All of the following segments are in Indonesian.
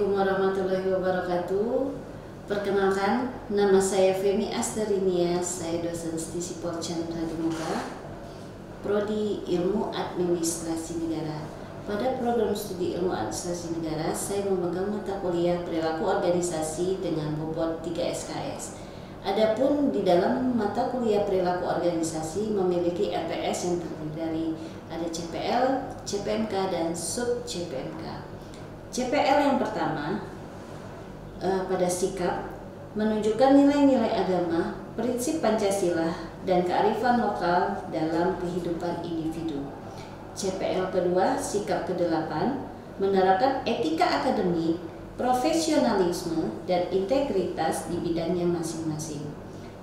Assalamualaikum warahmatullahi wabarakatuh. Perkenalkan, nama saya Femi Asterinia, saya dosen Stisipol Chandra di Muka, Prodi Ilmu Administrasi Negara. Pada program studi Ilmu Administrasi Negara, saya memegang mata kuliah Perilaku Organisasi dengan bobot 3 SKS. Adapun di dalam mata kuliah Perilaku Organisasi memiliki RPS yang terdiri dari ada CPL, CPMK, dan sub CPMK. CPL yang pertama pada sikap menunjukkan nilai-nilai agama, prinsip Pancasila, dan kearifan lokal dalam kehidupan individu. CPL kedua, sikap ke-8, menerapkan etika akademik, profesionalisme, dan integritas di bidangnya masing-masing.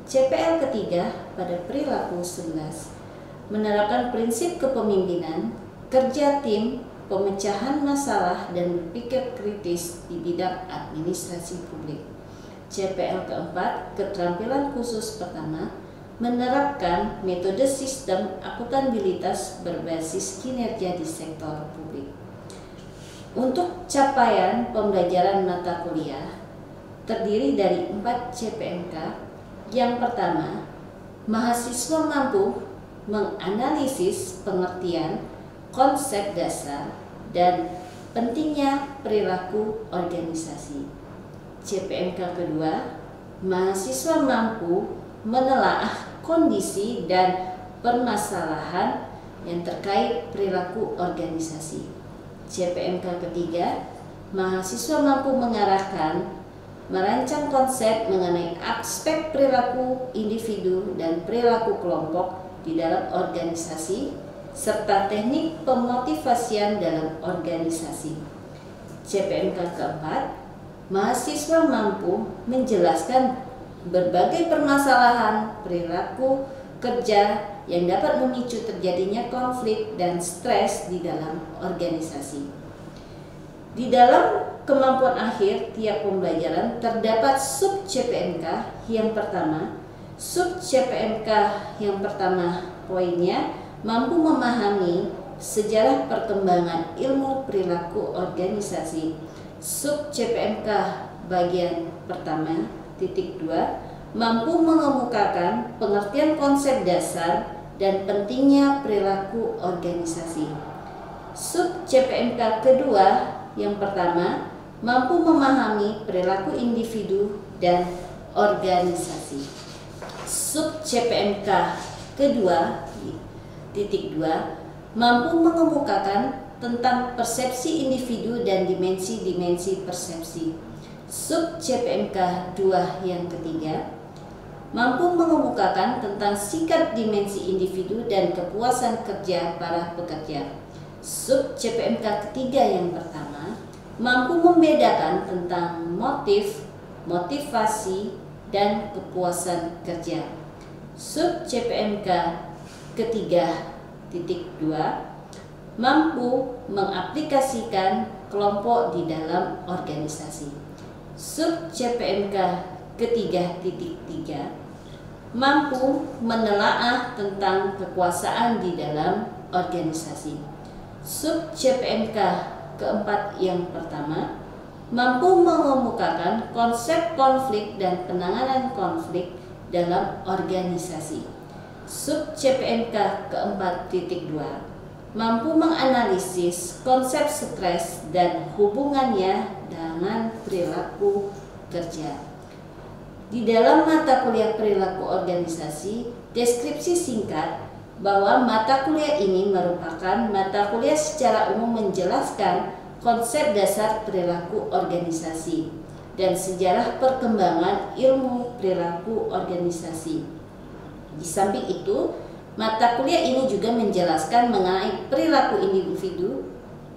CPL ketiga pada perilaku 11, menerapkan prinsip kepemimpinan, kerja tim, pemecahan masalah, dan berpikir kritis di bidang administrasi publik. CPL keempat, keterampilan khusus pertama, menerapkan metode sistem akuntabilitas berbasis kinerja di sektor publik. Untuk capaian pembelajaran mata kuliah terdiri dari 4 CPMK. Yang pertama, mahasiswa mampu menganalisis pengertian konsep dasar dan pentingnya perilaku organisasi. CPMK kedua, mahasiswa mampu menelaah kondisi dan permasalahan yang terkait perilaku organisasi. CPMK ketiga, mahasiswa mampu mengarahkan, merancang konsep mengenai aspek perilaku individu dan perilaku kelompok di dalam organisasi, serta teknik pemotivasian dalam organisasi. CPMK keempat, mahasiswa mampu menjelaskan berbagai permasalahan perilaku kerja yang dapat memicu terjadinya konflik dan stres di dalam organisasi. Di dalam kemampuan akhir tiap pembelajaran terdapat sub CPMK yang pertama. Sub CPMK yang pertama poinnya mampu memahami sejarah perkembangan ilmu perilaku organisasi. Sub CPMK bagian pertama titik 2 mampu mengemukakan pengertian konsep dasar dan pentingnya perilaku organisasi. Sub CPMK kedua yang pertama mampu memahami perilaku individu dan organisasi. Sub CPMK kedua titik 2 mampu mengemukakan tentang persepsi individu dan dimensi-dimensi persepsi. Sub CPMK 2 yang ketiga mampu mengemukakan tentang sikap dimensi individu dan kepuasan kerja para pekerja. Sub CPMK ketiga yang pertama mampu membedakan tentang motif, motivasi, dan kepuasan kerja. Sub CPMK ketiga titik 2 mampu mengaplikasikan kelompok di dalam organisasi. Sub CPMK ketiga titik 3 mampu menelaah tentang kekuasaan di dalam organisasi. Sub CPMK keempat yang pertama mampu mengemukakan konsep konflik dan penanganan konflik dalam organisasi. Sub CPMK keempat titik 2 mampu menganalisis konsep stres dan hubungannya dengan perilaku kerja. Di dalam mata kuliah perilaku organisasi, deskripsi singkat bahwa mata kuliah ini merupakan mata kuliah secara umum menjelaskan konsep dasar perilaku organisasi dan sejarah perkembangan ilmu perilaku organisasi. Di samping itu, mata kuliah ini juga menjelaskan mengenai perilaku individu,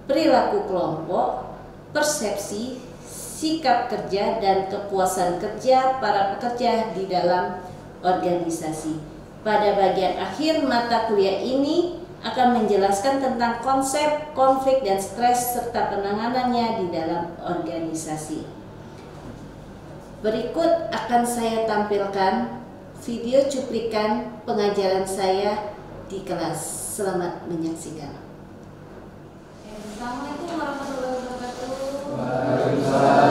perilaku kelompok, persepsi, sikap kerja, dan kepuasan kerja para pekerja di dalam organisasi. Pada bagian akhir mata kuliah ini akan menjelaskan tentang konsep konflik dan stres serta penanganannya di dalam organisasi. Berikut akan saya tampilkan video cuplikan pengajaran saya di kelas. Selamat menyaksikan. Assalamualaikum warahmatullahi wabarakatuh. Waalaikumsalam.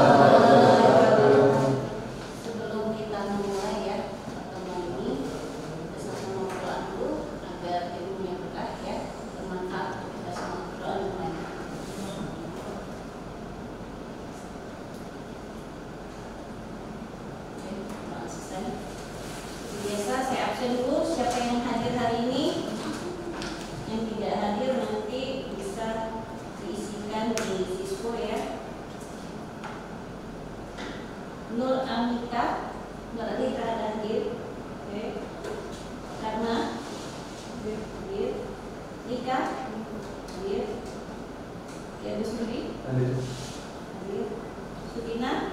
absen dulu. Siapa yang hadir hari ini? Yang tidak hadir nanti bisa diisikan di siswa ya. Nur Amita, berarti ada hadir. Oke. Karena hadir. Nika hadir. Ya, Bu Suri hadir. Sukina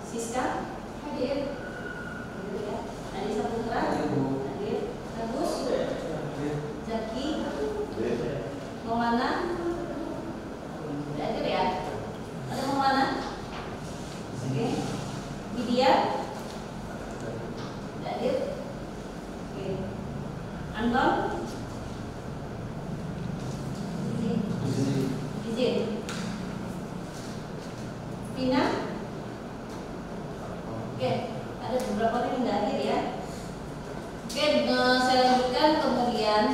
Siska hadir. Ya. Anissa Putra hadir. Bagus. Zaki Maulana hadir ya. Ada Maulana? Oke. Widya hadir. Oke. Anwar izin. Tina. Oke, ada beberapa orang yang nggak hadir ya. Oke, saya lanjutkan kemudian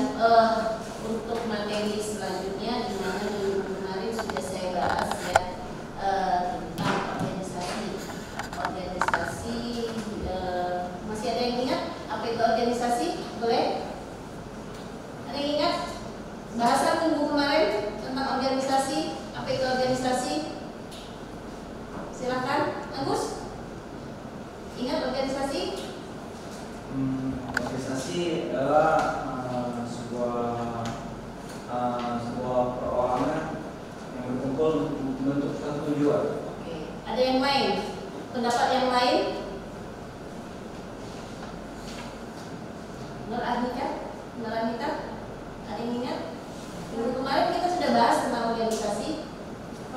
untuk materi selanjutnya, di mana minggu kemarin sudah saya bahas ya tentang organisasi. Masih ada yang ingat apa itu organisasi? Boleh? Ada yang ingat bahasan minggu kemarin tentang organisasi? Apa itu organisasi? Silakan, Agus. Ingat organisasi? Organisasi adalah sebuah perorangan yang berkumpul untuk membentuk satu tujuan. Oke. Ada yang lain? Pendapat yang lain? Nur Anita? Ada yang ingat? Minggu kemarin kita sudah bahas tentang organisasi.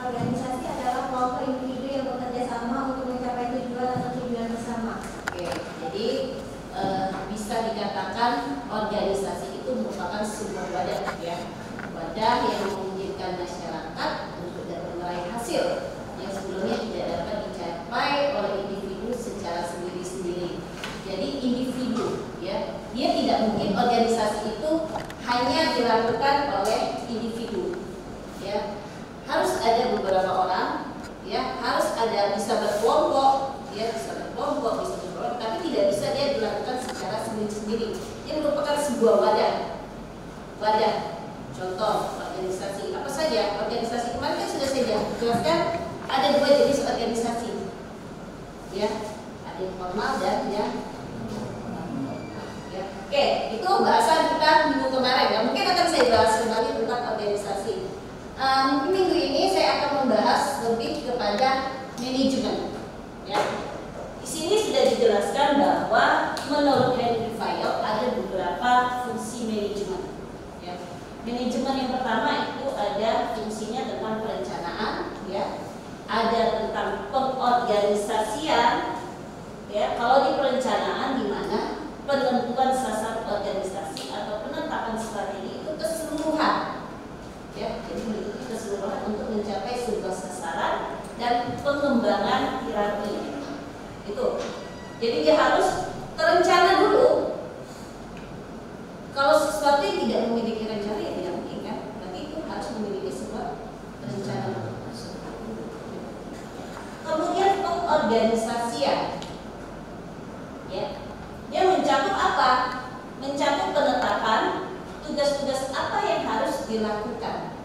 Organisasi adalah kelompok individu yang bekerja sama untuk mencapai tujuan atau tujuan bersama. Oke, jadi bisa dikatakan organisasi itu merupakan sebuah wadah ya, wadah yang memungkinkan masyarakat untuk dapat meraih hasil yang sebelumnya tidak dapat dicapai oleh individu secara sendiri-sendiri. Jadi individu ya, dia tidak mungkin organisasi itu hanya dilakukan oleh individu ya. Harus ada beberapa orang ya, harus ada, bisa berkelompok ya, bisa berkelompok, bisa berkelompok, tapi tidak bisa dia dilakukan secara sendiri-sendiri. Dia merupakan sebuah wadah. Contoh organisasi apa saja? Organisasi kemarin kan sudah saya jelaskan ada dua jenis organisasi ya, ada yang formal dan yang ya. Oke, itu bahasan kita minggu kemarin ya. Mungkin akan saya bahas kembali tentang organisasi. Mungkin minggu ini saya akan membahas lebih kepada manajemen. Ya. Di sini sudah dijelaskan bahwa menurut Henry Fayol ada beberapa fungsi manajemen. Ya. Manajemen yang pertama itu ada fungsinya tentang perencanaan, ya. Ada tentang pengorganisasian. Ya, kalau di perencanaan di mana penentuan sasaran organisasi atau penetapan strategi itu keseluruhan. Ya, jadi meliputi keseluruhan untuk mencapai sebuah sasaran dan pengembangan hierarki. Itu. Jadi dia harus terencana dulu. Kalau sesuatu yang tidak memiliki rencana ya tidak mungkin kan? Berarti itu harus memiliki sebuah rencana. Kemudian pengorganisasian. Ya. Dia mencakup apa? Mencakup penetapan tugas-tugas apa yang harus dilakukan,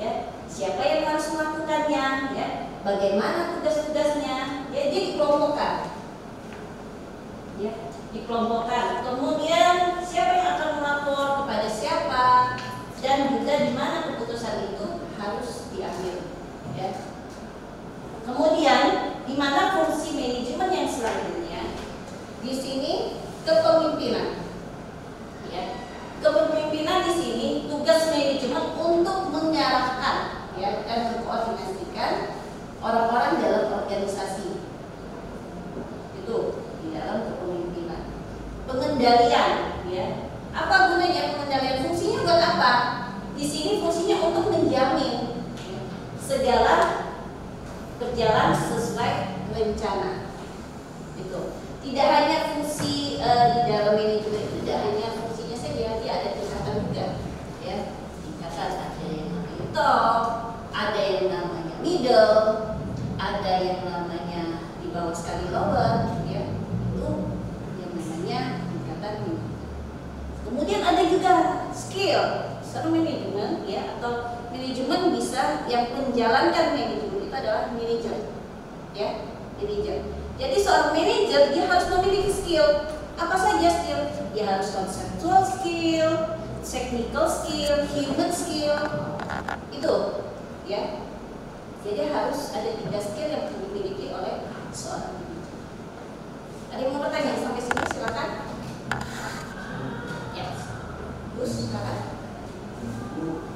ya, siapa yang harus melakukannya, ya, bagaimana tugas-tugasnya, ya, dia dikelompokkan, ya, dikelompokkan. Kemudian siapa yang akan melapor kepada siapa dan juga di mana keputusan itu harus diambil, ya. Kemudian di mana fungsi manajemen yang selanjutnya? Di sini kepemimpinan, ya. Kepemimpinan di sini tugas manajemen untuk mengarahkan ya dan mengkoordinasikan orang-orang dalam organisasi. Itu di dalam kepemimpinan. Pengendalian ya. Apa gunanya pengendalian? Fungsinya buat apa? Di sini fungsinya untuk menjamin ya, segala berjalan sesuai rencana. Itu. Tidak hanya fungsi di dalam manajemen itu tidak hanya fungsinya saja, dia ada tingkatan juga, ya. Tingkatan ada yang namanya top, ada yang namanya middle, ada yang namanya di bawah sekali lower, ya. Itu Kemudian ada juga skill, seorang manajemen ya, atau manajemen bisa yang menjalankan manajemen itu adalah manajer, ya, manajer. Jadi seorang manajer dia harus memiliki skill. Apa saja skill? Dia harus conceptual skill, technical skill, human skill, itu, ya. Jadi harus ada 3 skill yang dimiliki oleh seorang manajer. Ada yang mau bertanya sampai sini? Silakan. Silakan.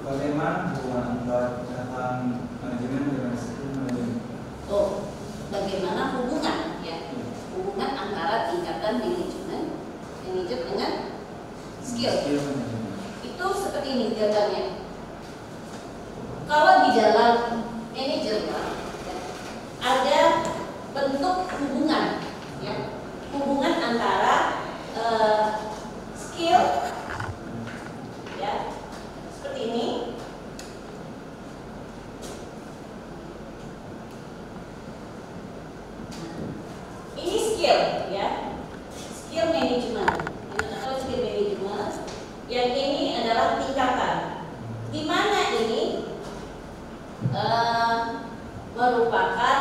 Bagaimana hubungan antara tingkatan manajemen dengan skill manajemen? Oh, bagaimana hubungan ya? Hubungan antara tingkatan manajemen manajer dengan skill. Itu seperti ini gambarnya. Kalau di dalam manajer ada bentuk hubungan, ya, hubungan antara skill. Ya, seperti ini. Ini skill, ya, skill manajemen. Atau skill manajemen. Yang ini adalah tingkatan. Di mana ini merupakan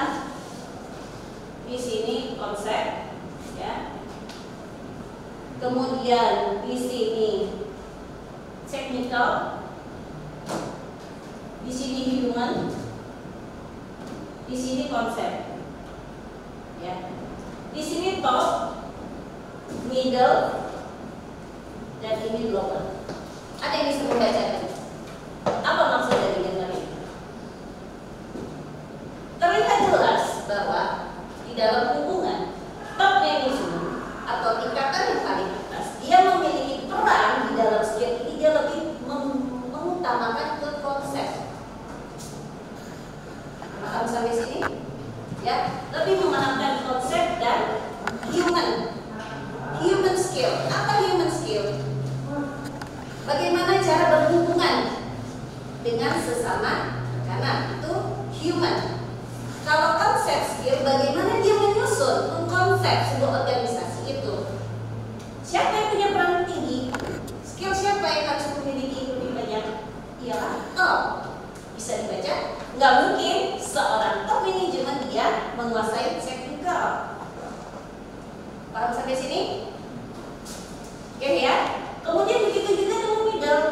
di sini konsep, ya. Kemudian di sini technical, di sini human, di sini konsep, ya. Di sini top, middle, dan ini lower. Ada yang bisa membaca? Apa maksud dari gambar ini? Terlihat jelas bahwa di dalam hubungan top management atau tingkatan yang paling atas, dia memiliki peran di dalam skill ini. Dia lebih mengutamakan ke konsep. Paham sampai sini? Ya, lebih memahamkan konsep dan human skill. Apa human skill? Bagaimana cara berhubungan dengan sesama rekanan, itu human. Kalau konsep skill, bagaimana dia menyusun konsep sebuah organisasi itu. Siapa yang punya peran tinggi? Skill siapa yang harus memiliki lebih banyak? Ialah top. Bisa dibaca? Nggak mungkin seorang top manajemen dia menguasai teknikal. Paham sampai sini? Oke ya. Kemudian begitu juga dengan middle,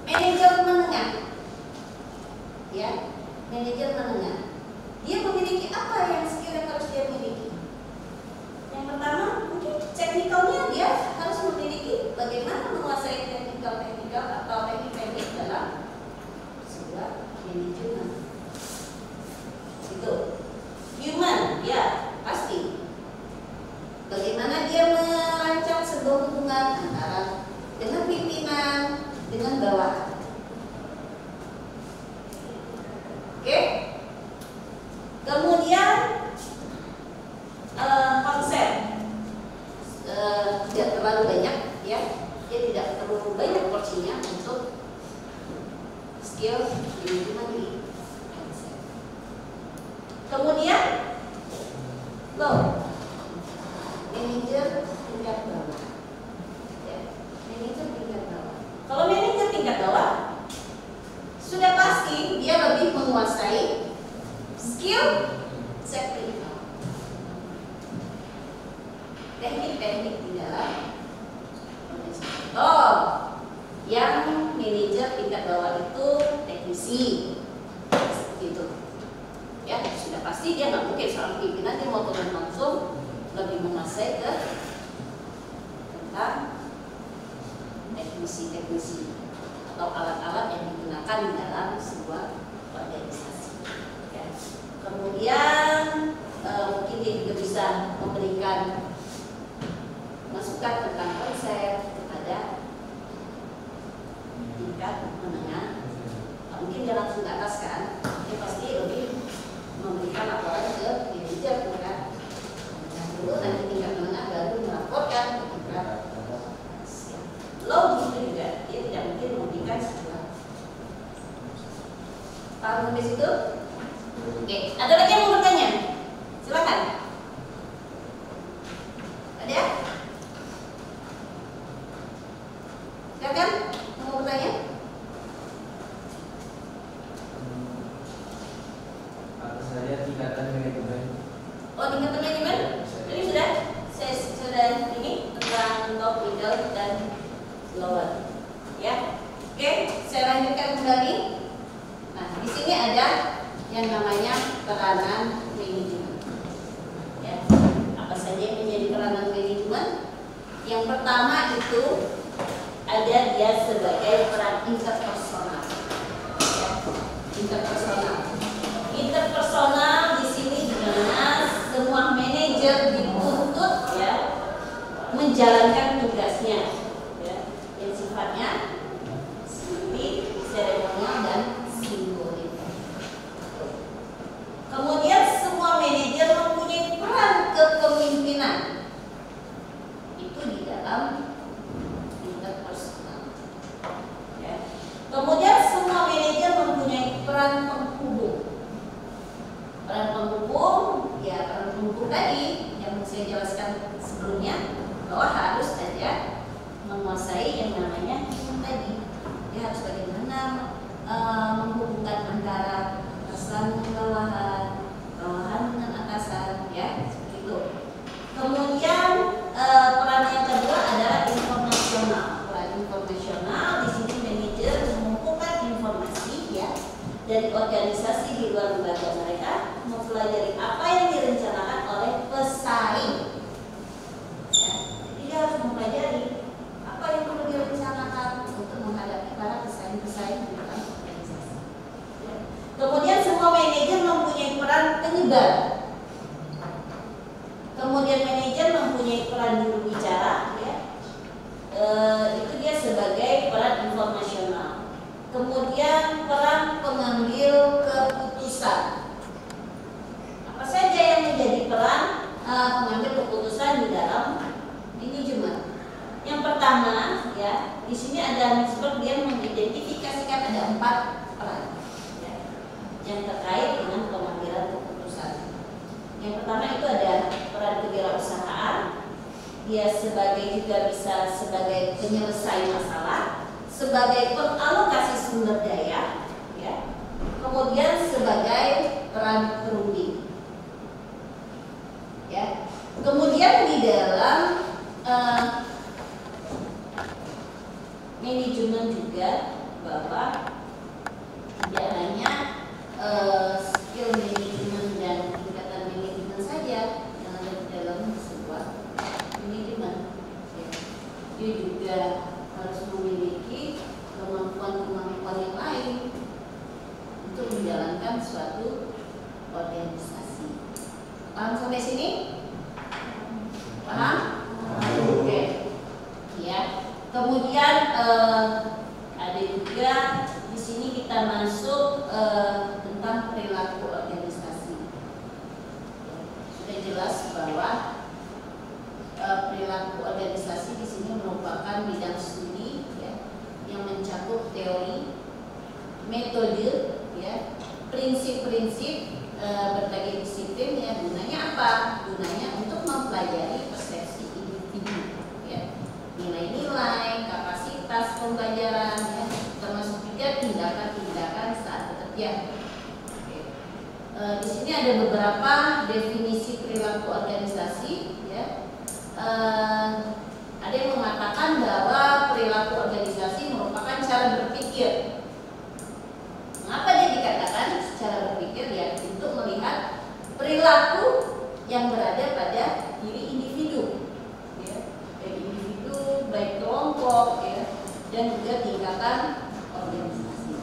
manajer menengah. Ya, manajer menengah. Dia memiliki apa yang skill yang harus dia miliki? Yang pertama, mungkin teknikalnya dia harus memiliki bagaimana menguasai teknikal atau teknik dalam sebuah manajemen. Itu human, ya pasti. Bagaimana dia merancang sebuah hubungan antara dengan pimpinan dengan bawahan. Oke. Kemudian konsep tidak terlalu banyak, ya. Dia tidak terlalu banyak porsinya untuk skill manajemen di konsep. Kemudian low, manajer tingkat bawah, ya. Manajer tingkat bawah. Kalau manajer tingkat bawah, sudah pasti dia lebih menguasai skill teknikal, teknik-teknik di dalam. Oh, yang manajer tingkat bawah itu teknisi, gitu. Ya, sudah pasti dia nggak mungkin seorang pimpinan dia mau turun langsung lebih menguasai ke tentang teknisi atau alat-alat yang digunakan di dalam sebuah organisasi. Ya. Kemudian mungkin dia juga bisa memberikan masukan tentang konsep kepada tingkat menengah. Mungkin dia langsung ke atas kan, dia pasti lebih memberikan laporan ke manajer, bukan? Dulu nanti tingkat menengah baru melaporkan ke tingkat atas. Low gitu juga, dia tidak mungkin memberikan sebuah. Paham sampai situ? Oke, ada lagi yang mau bertanya? Silakan. Ada? yang namanya peranan manajemen. Ya, apa saja yang menjadi peranan manajemen? Yang pertama itu ada dia sebagai peran interpersonal. Ya, interpersonal. Interpersonal di sini dimana semua manajer dituntut ya menjalankan tugasnya, ya, yang sifatnya seperti seremonial dan simbolik. Kemudian semua manajer mempunyai peran kepemimpinan. Itu di dalam interpersonal. Ya. Kemudian semua manajer mempunyai peran penghubung. Peran penghubung, ya peran penghubung tadi yang saya jelaskan sebelumnya bahwa harus ada menguasai yang namanya tadi. Dia harus bagaimana menghubungkan antara atasan dengan bawahan, bawahan dengan atasan, ya seperti itu. Kemudian peran yang kedua adalah informasional. Peran informasional di sini manajer mengumpulkan informasi ya dari organisasi di luar lembaga mereka, mempelajari apa yang direncanakan oleh pesaing. Ya, jadi dia harus mempelajari apa yang perlu direncanakan untuk menghadapi para pesaing-pesaing di dalam organisasi. Ya. Kemudian semua manajer mempunyai peran penyebar. Kemudian manajer mempunyai peran juru bicara, ya. Itu dia sebagai peran informasional. Kemudian peran pengambil keputusan. Apa saja yang menjadi peran pengambil keputusan di dalam manajemen? Yang pertama, ya, di sini ada seperti dia mengidentifikasikan ada 4 peran, ya, yang terkait dengan pengambilan keputusan. Yang pertama itu ada peran kewirausahaan. Dia juga bisa sebagai penyelesai masalah, sebagai pengalokasi sumber daya, ya. Kemudian sebagai peran perunding, ya. Kemudian di dalam manajemen juga bahwa tidak hanya skill manajemen dan tingkatan manajemen saja yang ada di dalam sebuah manajemen, ya. Dia juga harus memiliki kemampuan-kemampuan yang lain untuk menjalankan suatu organisasi. Paham sampai sini? Paham? Oke. Ya. Kemudian ada juga di sini kita masuk tentang perilaku organisasi. Sudah jelas bahwa perilaku organisasi di sini merupakan bidang studi, ya, yang mencakup teori, metode, ya, prinsip-prinsip berbagai disiplin. Ya, gunanya apa? Gunanya untuk mempelajari persepsi individu, ya, nilai-nilai, kapasitas pembelajaran, ya, termasuk juga tindakan-tindakan saat bekerja. Di sini ada beberapa definisi perilaku organisasi, ya. Ada yang mengatakan bahwa perilaku organisasi merupakan cara berpikir. Mengapa dia dikatakan cara berpikir? Ya, untuk melihat perilaku yang berada pada diri individu, ya, baik individu, baik kelompok, ya, dan juga tingkatan organisasi.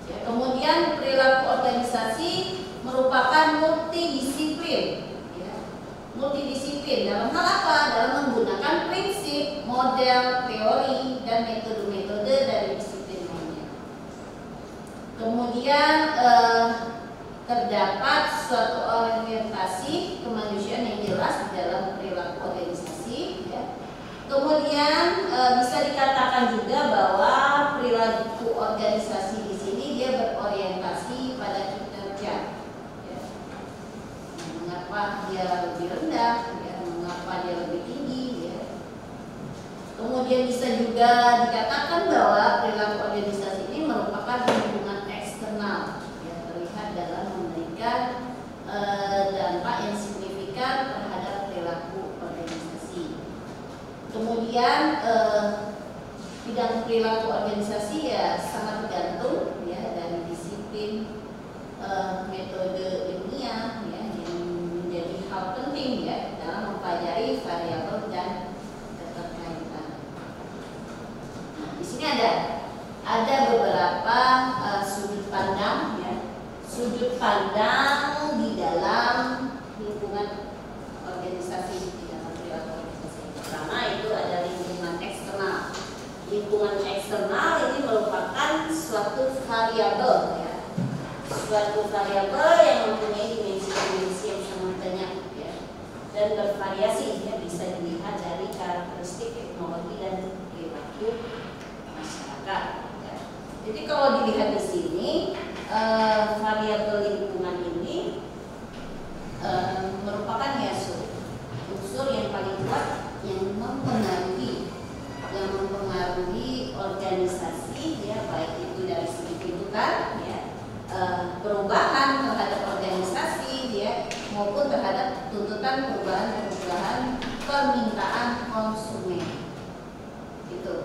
Ya, kemudian perilaku organisasi merupakan multidisiplin. Multidisiplin dalam hal apa? Dalam menggunakan prinsip, model, teori, dan metode-metode dari disiplin lainnya. Kemudian terdapat suatu orientasi kemanusiaan yang jelas di dalam perilaku organisasi, ya. Kemudian bisa dikatakan juga bahwa perilaku organisasi di sini dia berorientasi pada kinerja. Mengapa dia lebih rendah, ya, mengapa dia lebih tinggi, ya. Kemudian bisa juga dikatakan bahwa perilaku organisasi ini merupakan hubungan eksternal, ya, terlihat dalam memberikan dampak yang signifikan terhadap perilaku organisasi. Kemudian bidang perilaku organisasi ya sangat tergantung, ya, dari disiplin, dari variabel dan keterkaitan. Nah, di sini ada beberapa sudut pandang, ya. Sudut pandang di dalam lingkungan organisasi, di dalam perilaku organisasi. Pertama itu ada lingkungan eksternal. Lingkungan eksternal ini merupakan suatu variabel, ya. Suatu variabel yang mempunyai dimensi-dimensi yang sangat banyak, ya, dan bervariasi, ya, bisa dilihat dari karakteristik teknologi dan perilaku masyarakat, ya. Jadi kalau dilihat di sini variabel lingkungan ini merupakan ya unsur yang paling kuat yang mempengaruhi organisasi, ya, baik itu dari segi kehidupan, ya, perubahan terhadap organisasi, ya, maupun terhadap tuntutan perubahan permintaan konsumen, gitu,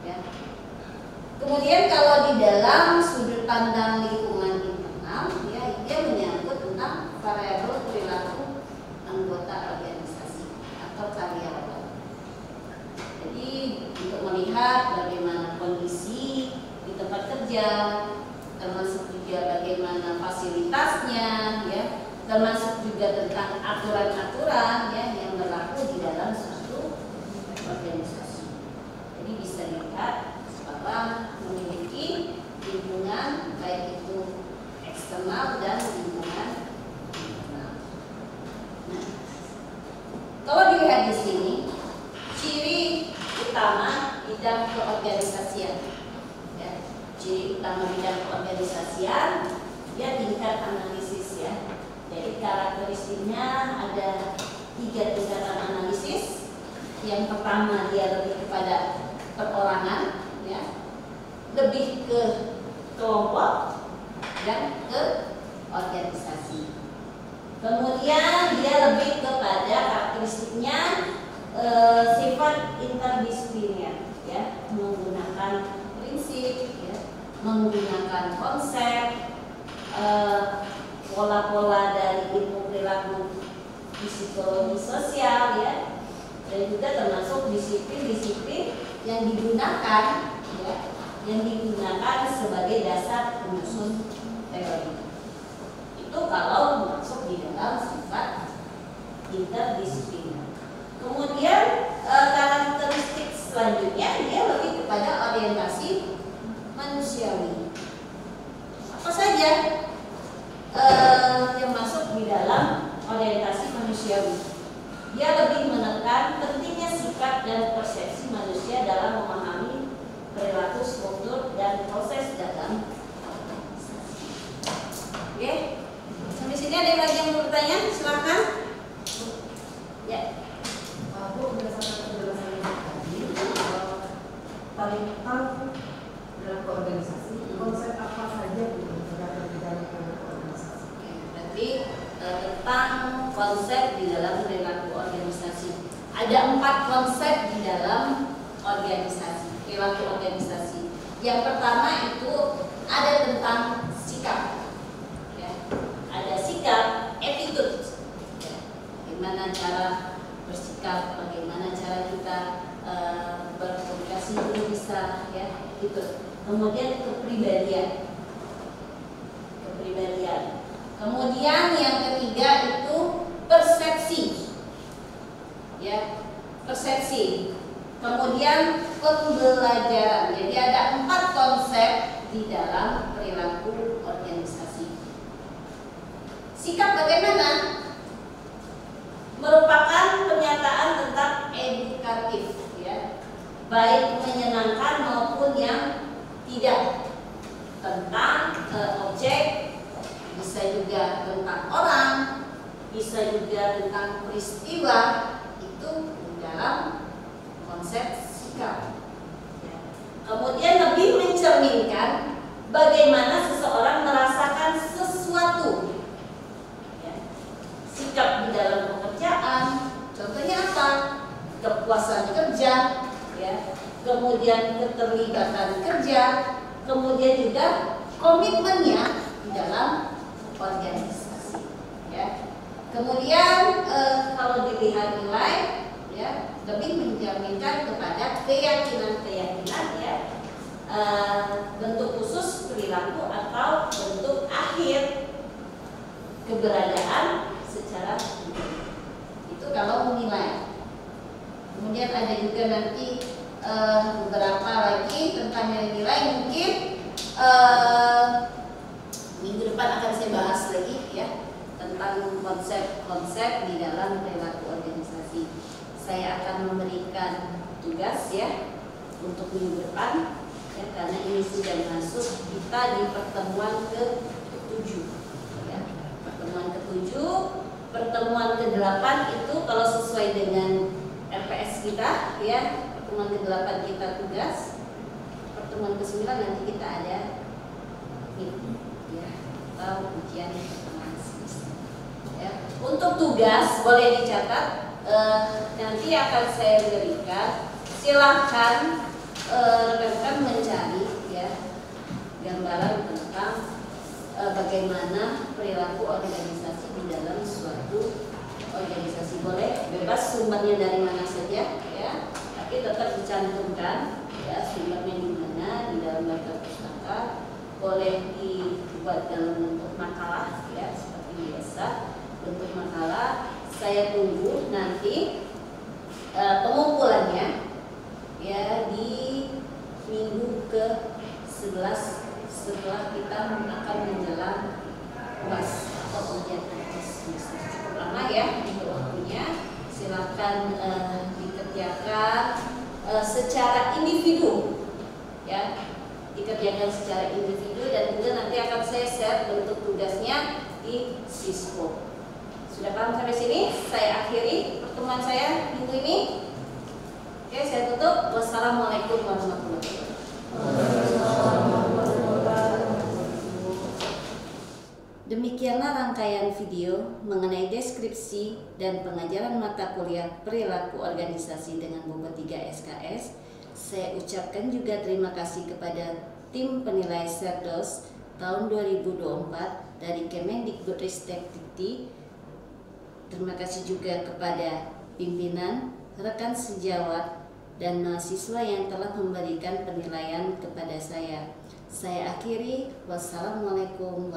ya. Kemudian kalau di dalam sudut pandang lingkungan internal, ya, dia menyangkut tentang variabel perilaku anggota organisasi atau karyawan. Jadi untuk melihat bagaimana kondisi di tempat kerja, termasuk juga bagaimana fasilitasnya, ya, termasuk juga tentang aturan-aturan, ya, yang berlaku di dalam suatu organisasi. Jadi bisa dilihat bahwa memiliki lingkungan baik itu eksternal dan lingkungan internal. Nah, kalau dilihat di sini, ciri utama bidang keorganisasian, ya, ciri utama bidang keorganisasian, dia tingkat analisis, ya. Jadi karakteristiknya ada 3 tingkatan analisis. Yang pertama dia lebih kepada perorangan, ya, lebih ke kelompok dan ke organisasi. Kemudian dia lebih kepada karakteristiknya sifat interdisipliner, ya, menggunakan prinsip, ya, menggunakan konsep, pola-pola dari ilmu perilaku psikologi sosial, ya, dan juga termasuk disiplin-disiplin yang digunakan, ya, yang digunakan sebagai dasar penyusun teori. Itu kalau masuk di dalam sifat interdisipliner. Kemudian karakteristik selanjutnya dia lebih kepada orientasi manusiawi. Apa saja yang masuk di dalam orientasi manusiawi? Dia lebih menekan pentingnya sikap dan persepsi manusia dalam memahami perilaku, struktur, dan proses dalam organisasi. Oke, sampai sini ada yang lagi yang mau bertanya? Silahkan. Ya. Bu, berdasarkan penjelasan yang tadi, paling utama dalam organisasi, konsep apa saja Bu terhadap di dalam organisasi? Berarti tentang konsep di dalam perilaku organisasi. Ada 4 konsep di dalam organisasi, perilaku organisasi. Yang pertama itu ada tentang sikap, ya. Ada sikap, attitude, ya. Bagaimana cara bersikap, bagaimana cara kita berkomunikasi itu bisa, ya, itu. Kemudian kepribadian. Kemudian yang ketiga itu persepsi, ya, persepsi. Kemudian pembelajaran. Jadi ada 4 konsep di dalam perilaku organisasi. Sikap bagaimana? Merupakan pernyataan tentang edukatif, ya, baik menyenangkan maupun yang tidak, tentang objek, bisa juga tentang orang, bisa juga tentang peristiwa, itu di dalam konsep sikap. Kemudian lebih mencerminkan bagaimana seseorang merasakan sesuatu, ya. Sikap di dalam pekerjaan, contohnya apa? Kepuasan kerja, ya. Kemudian keterlibatan kerja, kemudian juga komitmennya di dalam organisasi, ya. Kemudian kalau pemilihan nilai, ya, lebih menjaminkan kepada keyakinan-keyakinan, ya, bentuk khusus perilaku atau bentuk akhir keberadaan secara itu kalau menilai. Kemudian ada juga nanti beberapa lagi tentang nilai-nilai, mungkin minggu depan akan saya bahas lagi, ya, tentang konsep-konsep di dalam perilaku organisasi. Saya akan memberikan tugas, ya, untuk minggu depan, ya, karena ini sudah masuk kita di pertemuan ke-7, ya. Pertemuan ke-7, pertemuan ke-8 itu kalau sesuai dengan RPS kita, ya, pertemuan ke-8 kita tugas, pertemuan ke-9 nanti kita ada ini, ya, atau ujian pertengahan semester, ya. Untuk tugas boleh dicatat, nanti akan saya berikan. Silahkan rekan-rekan mencari, ya, gambaran tentang bagaimana perilaku organisasi di dalam suatu organisasi. Boleh bebas sumbernya dari mana saja, ya, tapi tetap dicantumkan, ya, sumbernya di mana, di dalam daftar pustaka. Boleh dibuat dalam bentuk makalah, ya, seperti biasa bentuk makalah. Saya tunggu nanti pengumpulannya, ya, di minggu ke-11 setelah kita akan menjelang UAS atau ujian akhir semester. Cukup lama, ya, untuk waktunya. Silakan dikerjakan secara individu, ya, dikerjakan secara individu, dan kemudian nanti akan saya share bentuk tugasnya di Sispo. Sudah paham sampai sini? Saya akhiri pertemuan saya minggu ini. Oke, saya tutup. Wassalamualaikum warahmatullahi wabarakatuh. Demikianlah rangkaian video mengenai deskripsi dan pengajaran mata kuliah perilaku organisasi dengan bobot 3 SKS. Saya ucapkan juga terima kasih kepada tim penilai Serdos tahun 2024 dari Kemendikbudristekdikti. Terima kasih juga kepada pimpinan, rekan sejawat, dan mahasiswa yang telah memberikan penilaian kepada saya. Saya akhiri. Wassalamualaikum